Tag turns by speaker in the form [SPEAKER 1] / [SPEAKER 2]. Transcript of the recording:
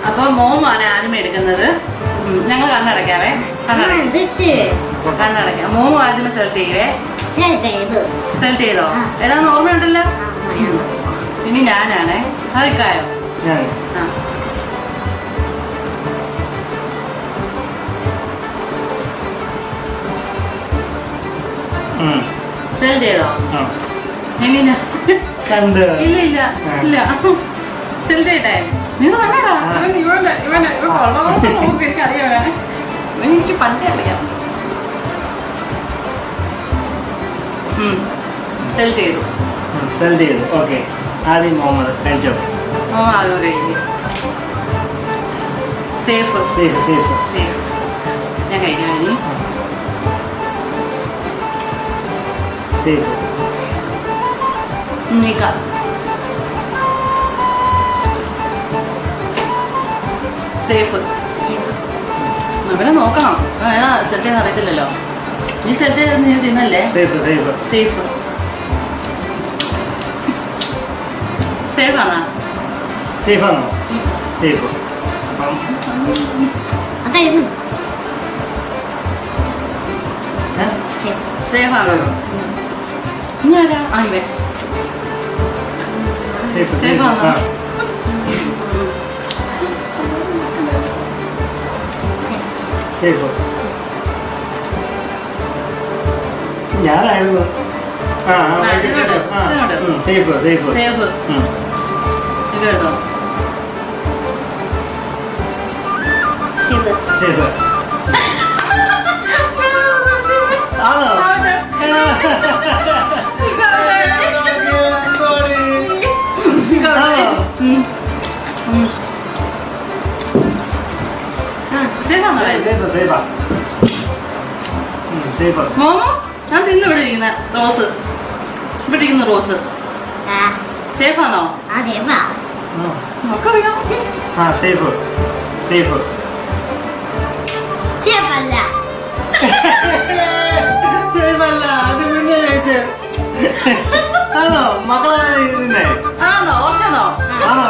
[SPEAKER 1] അപ്പൊ മോമാണ് ആദ്യം എടുക്കുന്നത്. ഞങ്ങൾ കണ്ണടയ്ക്കാവേ. കണ്ണടയ്ക്കാം. മോമോ ആദ്യമേ സെലക്ട് ചെയ്യുവേ. സെലക്ട് ചെയ്തോ? ഏതാന്ന് ഓർമ്മയുണ്ടല്ലോ. ഇനി ഞാനാണേ. അതൊക്കെയോ? സെലക്ട് ചെയ്തോ? ഇനി ഇല്ല ഇല്ല ഇല്ല സെലക്ട് ചെയ്യട്ടെ. നിങ്ങൾ കണ്ണടാ. എനിക്കറിയാം. എനിക്ക് പണ്ടേ അറിയാം. സെലക്ട് ചെയ്തു.
[SPEAKER 2] ഓക്കെ. ആദ്യം മുഹമ്മദ് കഴിച്ചോ?
[SPEAKER 1] ആദ്യം കഴിക്കും. സേഫ്. ഞാൻ കഴിക്കാം. ഇനി നീക്കാം. സേഫ്. ഇവിടെ നോക്കണം. സെറ്റ് ചെയ്യാൻ അറിയത്തില്ലല്ലോ. നീ സെറ്റ് ചെയ്ത് നീ തിന്നല്ലേ? സേഫ്. സേഫാണോ?
[SPEAKER 2] സേഫ്.
[SPEAKER 1] സേഫാണോ? ഇനി ആരാ? ഇവൻ സേഫാണോ?
[SPEAKER 2] ഞാനായിരുന്നു. സേഫ്.
[SPEAKER 1] എടുത്തോ.
[SPEAKER 2] ആണോ?
[SPEAKER 1] മോമോ ഞാൻ തിന്നു. ഇവിടെ ഇരിക്കുന്ന റോസ്. സേഫാണോ? നമുക്കറിയാം.
[SPEAKER 2] സേഫ്. അത് കുഞ്ഞേ ചോദിച്ചേ. ആണോ? മക്കളെ
[SPEAKER 1] ആണോ? ഓർക്കാണോ?
[SPEAKER 2] ആണോ?